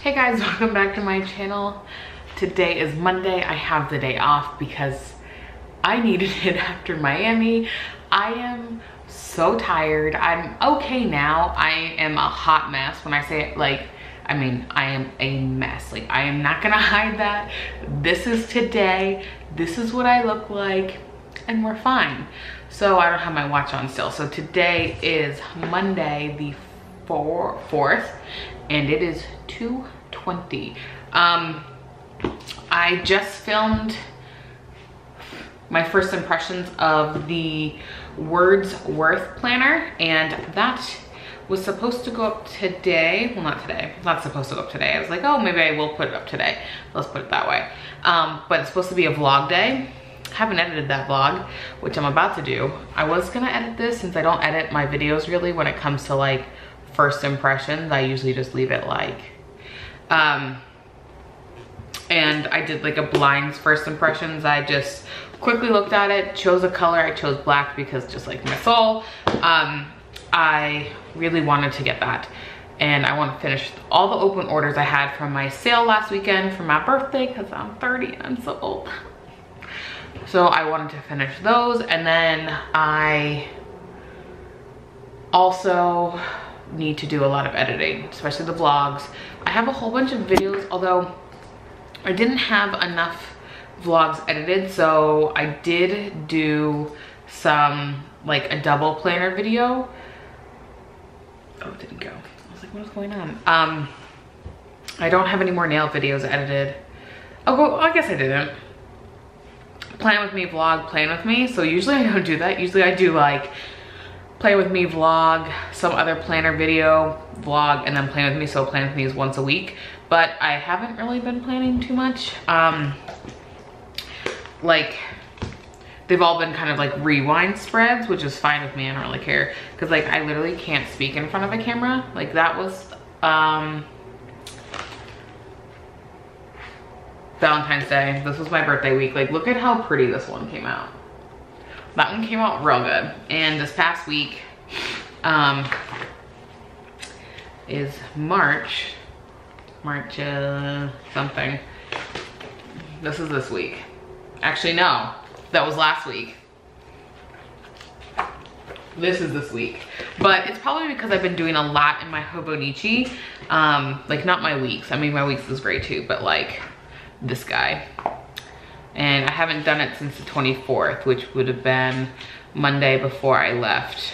Hey guys, welcome back to my channel. Today is Monday. I have the day off because I needed it after Miami. I am so tired. I'm okay now. I am a hot mess. When I say it, like, I mean, I am a mess. Like, I am not gonna hide that. This is today. This is what I look like, and we're fine. So I don't have my watch on still. So today is Monday the 4th, and it is 2:20. I just filmed my first impressions of the Words Worth planner, and that was supposed to go up today. Well, not today. It's not supposed to go up today. I was like, oh, maybe I will put it up today. Let's put it that way. But it's supposed to be a vlog day. Haven't edited that vlog, which I'm about to do. I was gonna edit this since I don't edit my videos really when it comes to like first impressions. I usually just leave it like, and I did like a blinds first impressions. I just quickly looked at it, chose a color. I chose black because just like my soul, I really wanted to get that. And I want to finish all the open orders I had from my sale last weekend for my birthday because I'm 30 and I'm so old. So I wanted to finish those, and then I also need to do a lot of editing, especially the vlogs. I have a whole bunch of videos, although I didn't have enough vlogs edited, so I did do some, like a double planner video. Oh, it didn't go. I was like, what is going on? I don't have any more nail videos edited. Oh, well, I guess I didn't. Plan with me vlog, plan with me. So usually I don't do that. Usually I do like plan with me vlog, some other planner video, vlog, and then plan with me. So plan with me is once a week, but I haven't really been planning too much. Like they've all been kind of like rewind spreads, which is fine with me. I don't really care because like I literally can't speak in front of a camera. Like that was Valentine's Day. This was my birthday week. Like look at how pretty this one came out. That one came out real good. And this past week is March something. This is this week. Actually, no, that was last week. This is this week. But it's probably because I've been doing a lot in my Hobonichi. Like not my weeks. I mean, my weeks is great too, but like this guy. And I haven't done it since the 24th, which would have been Monday before I left.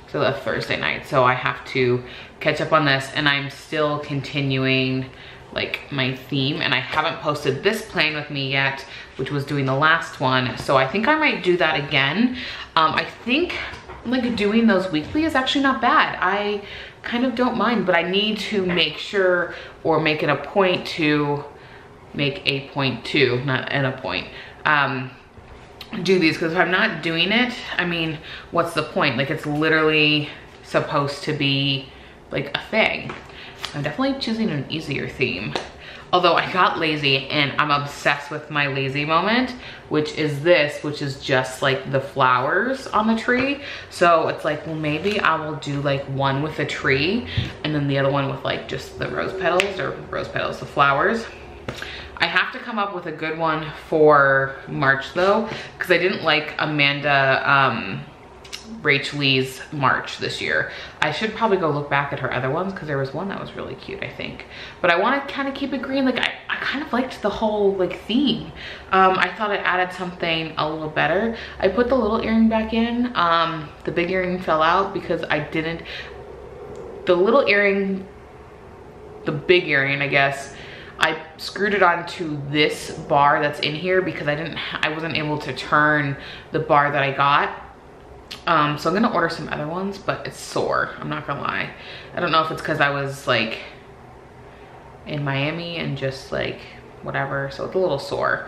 So that's Thursday night. So I have to catch up on this, and I'm still continuing like my theme, and I haven't posted this plan with me yet, which was doing the last one. So I think I might do that again. I think like doing those weekly is actually not bad. I kind of don't mind, but I need to make sure or make it a point to make a point to, not at a point, do these, because if I'm not doing it, I mean, what's the point? Like it's literally supposed to be like a thing. I'm definitely choosing an easier theme. Although I got lazy and I'm obsessed with my lazy moment, which is this, which is just like the flowers on the tree. So it's like, well, maybe I will do like one with a tree and then the other one with like just the the flowers. I have to come up with a good one for March though, because I didn't like Amanda Rach Lee's March this year. I should probably go look back at her other ones because there was one that was really cute, I think. But I want to kind of keep it green. Like I kind of liked the whole like theme. I thought it added something a little better. I put the little earring back in. The big earring fell out because I didn't. The little earring, the big earring, I guess, I screwed it onto this bar that's in here because I wasn't able to turn the bar that I got. So I'm gonna order some other ones, but it's sore, I'm not gonna lie. I don't know if it's because I was like in Miami and just like whatever, so it's a little sore.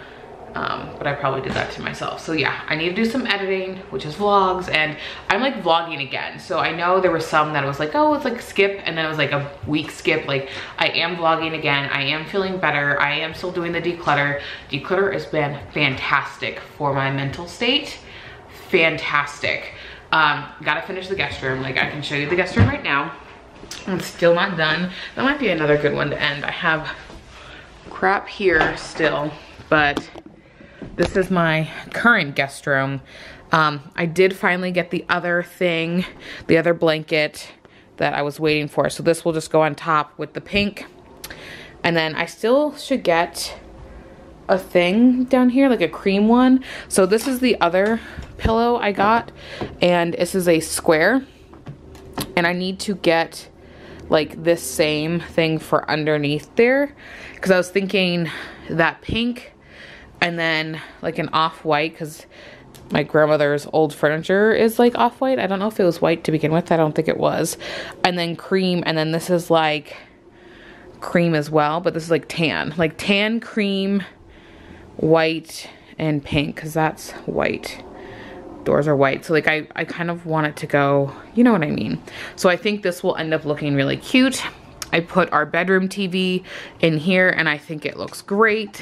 But I probably did that to myself. So yeah, I need to do some editing, which is vlogs, and I'm like vlogging again. So I know there were some that was like, oh, it's like skip, and then it was like a week skip. Like I am vlogging again. I am feeling better. I am still doing the declutter. Declutter has been fantastic for my mental state. Fantastic. Gotta finish the guest room. Like I can show you the guest room right now. I'm still not done. That might be another good one to end. I have crap here still, but this is my current guest room. I did finally get the other thing, the other blanket that I was waiting for. So this will just go on top with the pink. And then I still should get a thing down here, like a cream one. So this is the other pillow I got, and this is a square. And I need to get like this same thing for underneath there, because I was thinking that pink and then like an off-white, because my grandmother's old furniture is like off-white. I don't know if it was white to begin with. I don't think it was. And then cream, and then this is like cream as well, but this is like tan, cream, white, and pink, because that's white. Doors are white. So like I kind of want it to go, you know what I mean? So I think this will end up looking really cute. I put our bedroom TV in here and I think it looks great.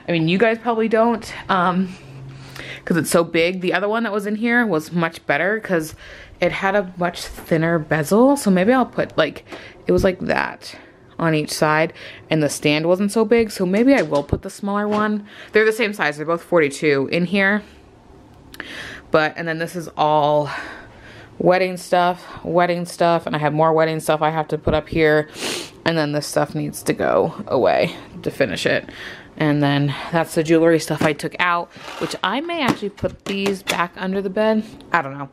I mean, you guys probably don't, because it's so big. The other one that was in here was much better because it had a much thinner bezel. So maybe I'll put like, it was like that on each side, and the stand wasn't so big. So maybe I will put the smaller one. They're the same size. They're both 42 in here. But, and then this is all wedding stuff, and I have more wedding stuff I have to put up here. And then this stuff needs to go away to finish it. And then that's the jewelry stuff I took out, which I may actually put these back under the bed. I don't know.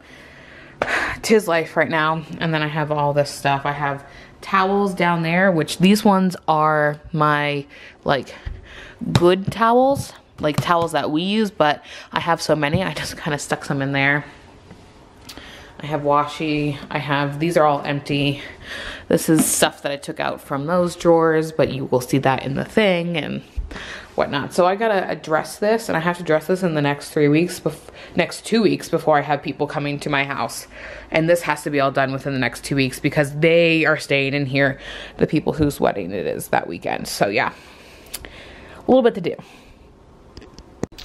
'Tis life right now. And then I have all this stuff. I have towels down there, which these ones are my like good towels, like towels that we use, but I have so many, I just kind of stuck some in there. I have washi, these are all empty. This is stuff that I took out from those drawers, but you will see that in the thing and whatnot. So I gotta address this, and I have to address this in the next 2 weeks before I have people coming to my house. And this has to be all done within the next 2 weeks because they are staying in here, the people whose wedding it is that weekend. So yeah, a little bit to do.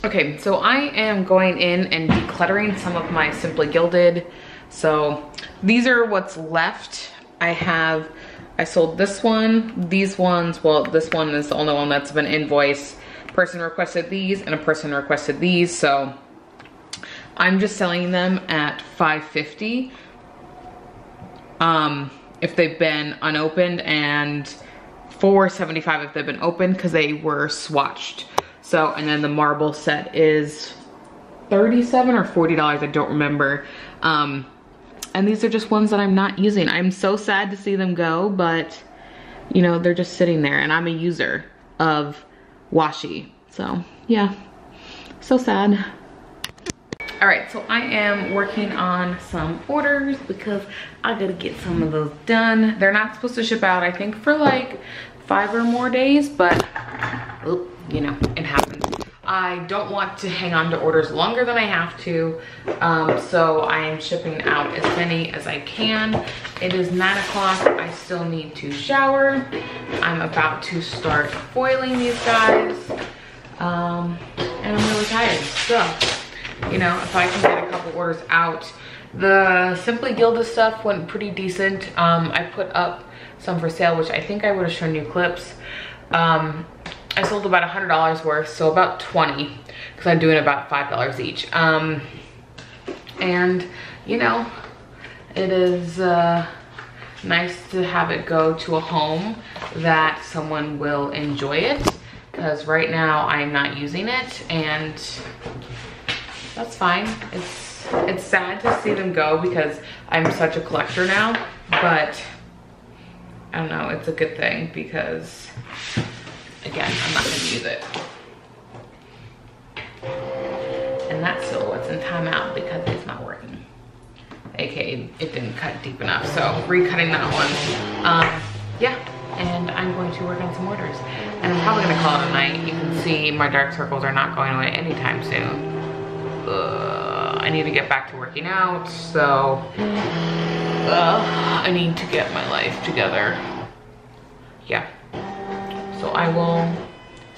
Okay, so I am going in and decluttering some of my Simply Gilded. So these are what's left. I sold this one, these ones, well, this one is the only one that's been invoiced. Person requested these and a person requested these, so I'm just selling them at $5.50 if they've been unopened, and $4.75 if they've been opened because they were swatched. So, and then the marble set is $37 or $40, I don't remember. And these are just ones that I'm not using. I'm so sad to see them go, but you know, they're just sitting there, and I'm a user of washi. So yeah, so sad. All right, so I am working on some orders because I gotta get some of those done. They're not supposed to ship out, I think, for like 5 or more days, but you know, it happens. I don't want to hang on to orders longer than I have to, so I am shipping out as many as I can. It is 9 o'clock. I still need to shower. I'm about to start foiling these guys, and I'm really tired. So, you know, if I can get a couple orders out. The Simply Gilded stuff went pretty decent. I put up some for sale, which I think I would have shown you clips. I sold about $100 worth, so about 20, because I'm doing about $5 each. And you know, it is nice to have it go to a home that someone will enjoy it, because right now I'm not using it, and that's fine. It's sad to see them go because I'm such a collector now, but I don't know, it's a good thing because, again, I'm not gonna use it. And that silhouette's in timeout because it's not working. AKA, it didn't cut deep enough, so recutting that one. Yeah, and I'm going to work on some orders. And I'm probably gonna call it a night. You can see my dark circles are not going away anytime soon. I need to get back to working out, so I need to get my life together. Yeah. So I will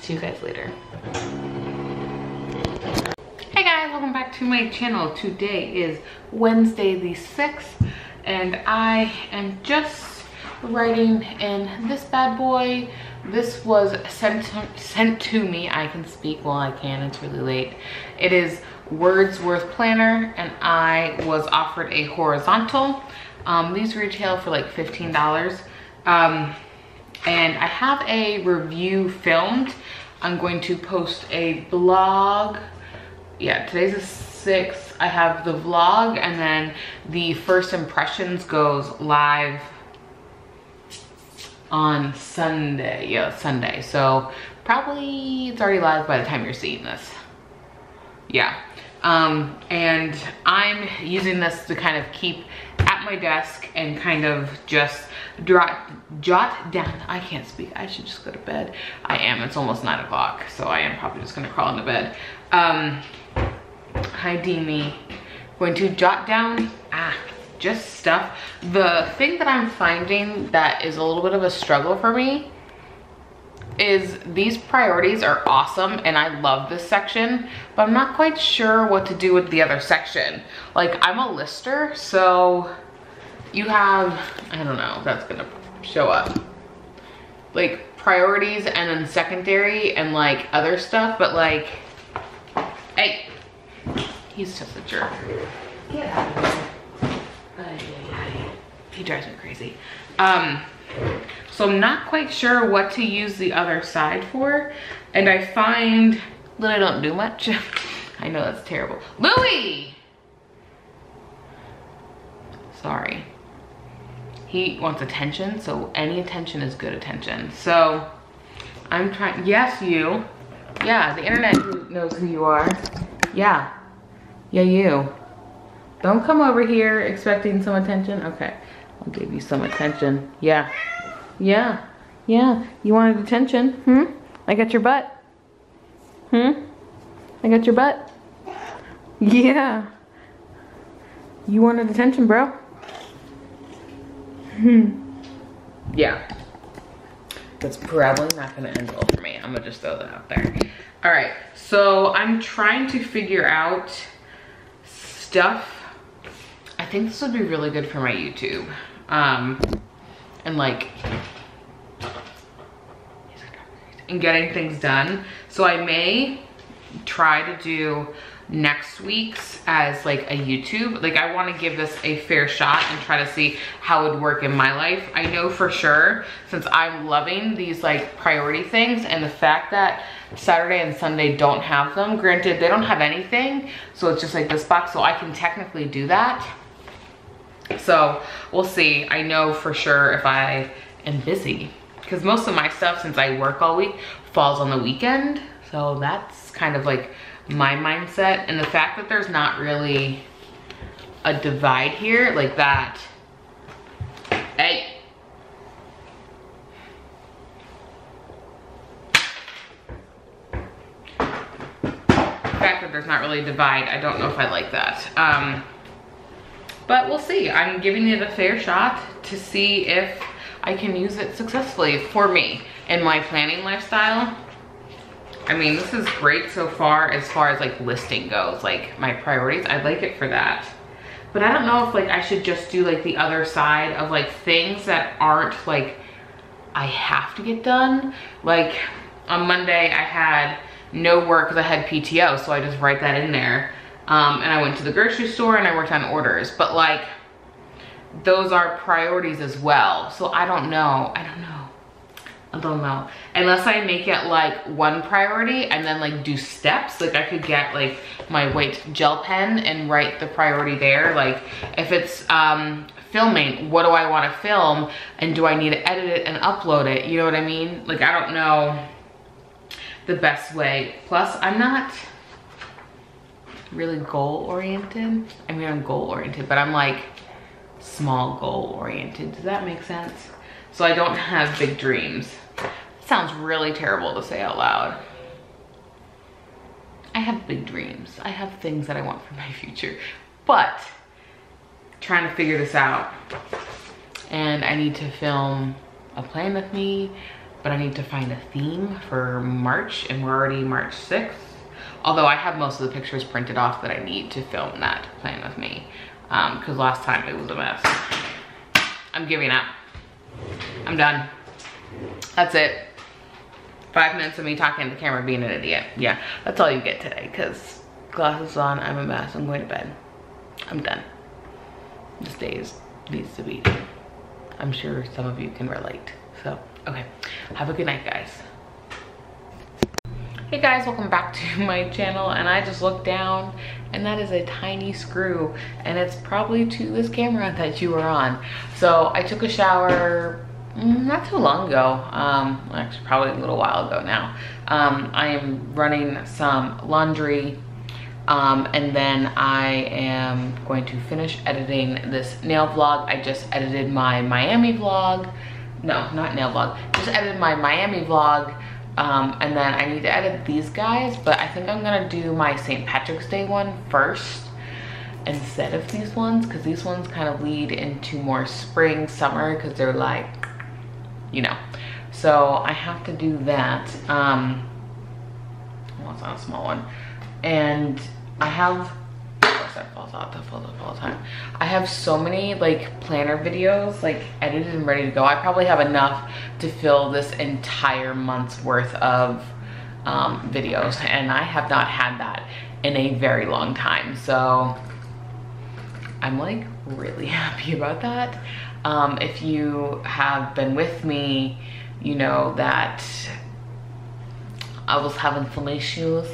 see you guys later. Hey guys, welcome back to my channel. Today is Wednesday the 6th, and I am just writing in this bad boy. This was sent to me. I can speak while I can, it's really late. It is Wordsworth Planner, and I was offered a horizontal. These retail for like $15. And I have a review filmed. I'm going to post a vlog. Yeah, today's the 6th. I have the vlog, and then the first impressions goes live on Sunday. Yeah, Sunday. So probably it's already live by the time you're seeing this. Yeah. And I'm using this to kind of keep at my desk and kind of just jot down. I can't speak. I should just go to bed. I am. It's almost 9 o'clock, so I am probably just gonna crawl into bed. Hi, Deemy. Going to jot down just stuff. The thing that I'm finding that is a little bit of a struggle for me is these priorities are awesome and I love this section, but I'm not quite sure what to do with the other section. Like, I'm a lister, so you have, I don't know if that's gonna show up, like priorities and then secondary and like other stuff, but like, hey, he's just a jerk. Get out of here. He drives me crazy. So I'm not quite sure what to use the other side for, and I find that I don't do much. I know that's terrible. Louie! Sorry. He wants attention, so any attention is good attention. So I'm trying, yes, you. Yeah, the internet knows who you are. Yeah, you. Don't come over here expecting some attention. Okay, I'll give you some attention. Yeah. You wanted attention? I got your butt. I got your butt. Yeah. You wanted attention, bro. Yeah. That's probably not gonna end well for me. I'm gonna just throw that out there. All right, so I'm trying to figure out stuff. I think this would be really good for my YouTube. And like, and getting things done. So I may try to do next week's as like a YouTube. Like, I want to give this a fair shot and try to see how it would work in my life. I know for sure, since I'm loving these like priority things, and the fact that Saturday and Sunday don't have them, granted they don't have anything, so it's just like this box, so I can technically do that. So we'll see. I know for sure if I am busy, because most of my stuff, since I work all week, falls on the weekend. So that's kind of like my mindset. And the fact that there's not really a divide here like that. Hey. The fact that there's not really a divide, I don't know if I like that. But we'll see. I'm giving it a fair shot to see if I can use it successfully for me in my planning lifestyle. I mean, this is great so far as like listing goes, like my priorities. I like it for that. But I don't know if like I should just do like the other side of like things that aren't like I have to get done. Like on Monday I had no work because I had PTO, so I just write that in there. And I went to the grocery store and I worked on orders, but like those are priorities as well. So I don't know. Unless I make it like one priority and then like do steps. Like I could get like my white gel pen and write the priority there. Like if it's filming, what do I want to film, and do I need to edit it and upload it? You know what I mean? Like I don't know the best way. Plus I'm not really goal oriented. I mean, I'm goal oriented, but I'm like small goal oriented. Does that make sense? So I don't have big dreams. It sounds really terrible to say out loud. I have big dreams. I have things that I want for my future, but trying to figure this out. And I need to film a plan with me, but I need to find a theme for March, and we're already March 6th. Although I have most of the pictures printed off that I need to film that plan with me. Because last time it was a mess. I'm giving up. I'm done. That's it. 5 minutes of me talking to the camera being an idiot. Yeah, that's all you get today, because glasses on, I'm a mess, I'm going to bed. I'm done. This day needs to be. I'm sure some of you can relate. So, okay. Have a good night, guys. Hey guys, welcome back to my channel, and I just looked down and that is a tiny screw, and it's probably to this camera that you were on. So I took a shower not too long ago, actually probably a little while ago now. I am running some laundry, and then I am going to finish editing this nail vlog. I just edited my Miami vlog. No, not nail vlog, just edited my Miami vlog. And then I need to edit these guys, but I think I'm gonna do my St. Patrick's Day one first instead of these ones, because these ones kind of lead into more spring, summer, because they're like, you know. So I have to do that. Well, it's not a small one. And I have, that falls out all the time. I have so many like planner videos like edited and ready to go. I probably have enough to fill this entire month's worth of videos, and I have not had that in a very long time. So I'm like really happy about that. If you have been with me, you know that I was having some issues.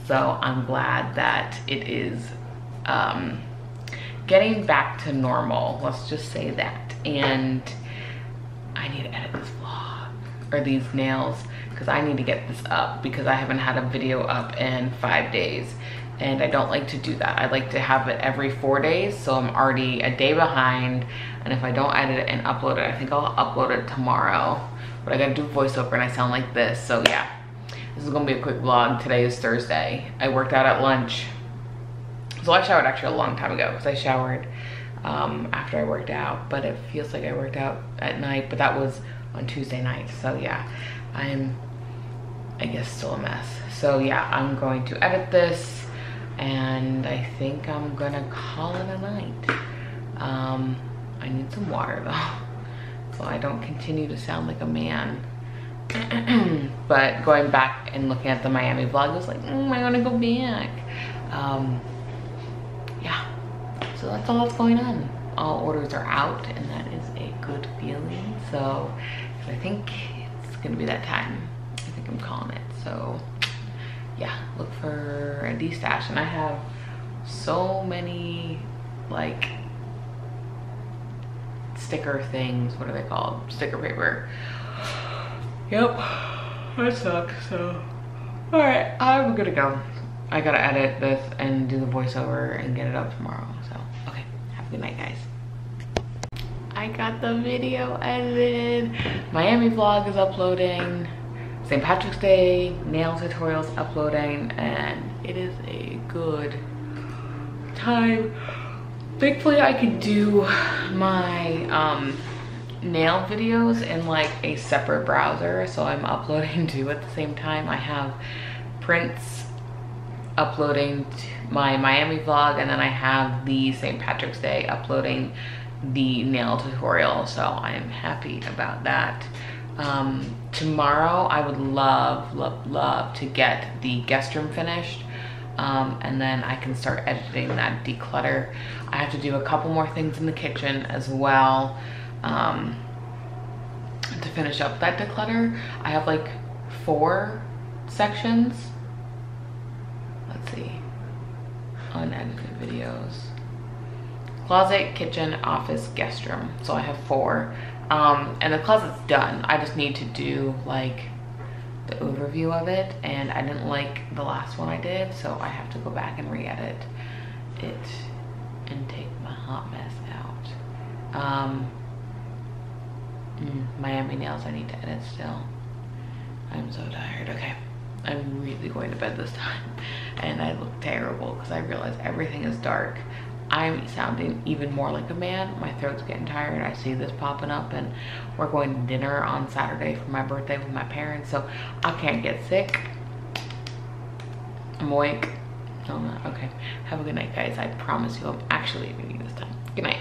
So I'm glad that it is getting back to normal, let's just say that. And I need to edit this vlog, or these nails, because I need to get this up, because I haven't had a video up in 5 days, and I don't like to do that. I like to have it every 4 days, so I'm already a day behind. And if I don't edit it and upload it, I think I'll upload it tomorrow, but I gotta do voiceover and I sound like this. So yeah, this is gonna be a quick vlog. Today is Thursday. I worked out at lunch. So I showered actually a long time ago, because I showered after I worked out, but it feels like I worked out at night, but that was on Tuesday night. So yeah, I'm, I guess, still a mess. So yeah, I'm going to edit this, and I think I'm gonna call it a night. I need some water though, so I don't continue to sound like a man. But going back and looking at the Miami vlog, I was like, I want to go back. Yeah, so that's all that's going on. All orders are out, and that is a good feeling. So I think it's gonna be that time. I think I'm calling it. So yeah, look for a D-stash. And I have so many like sticker things. What are they called? Sticker paper. Yep, that sucks. So all right, I'm gonna go. I gotta edit this and do the voiceover and get it up tomorrow. So, okay, have a good night, guys. I got the video edited. Miami vlog is uploading. St. Patrick's Day nail tutorials uploading, and it is a good time. Thankfully, I could do my nail videos in like a separate browser, so I'm uploading two at the same time. I have prints uploading my Miami vlog, and then I have the St. Patrick's Day uploading the nail tutorial, so I am happy about that. Tomorrow I would love to get the guest room finished, and then I can start editing that declutter. I have to do a couple more things in the kitchen as well to finish up that declutter. I have like 4 sections. Let's see, unedited videos: closet, kitchen, office, guest room. So I have 4, and the closet's done. I just need to do like the overview of it, and I didn't like the last one I did, so I have to go back and re-edit it and take my hot mess out. Miami nails I need to edit still. I'm so tired. Okay, I'm really going to bed this time, and I look terrible because I realize everything is dark. I'm sounding even more like a man. My throat's getting tired. I see this popping up, and we're going to dinner on Saturday for my birthday with my parents, so I can't get sick. I'm awake. No, I'm not. Okay, have a good night, guys. I promise you I'm actually leaving you this time. Good night.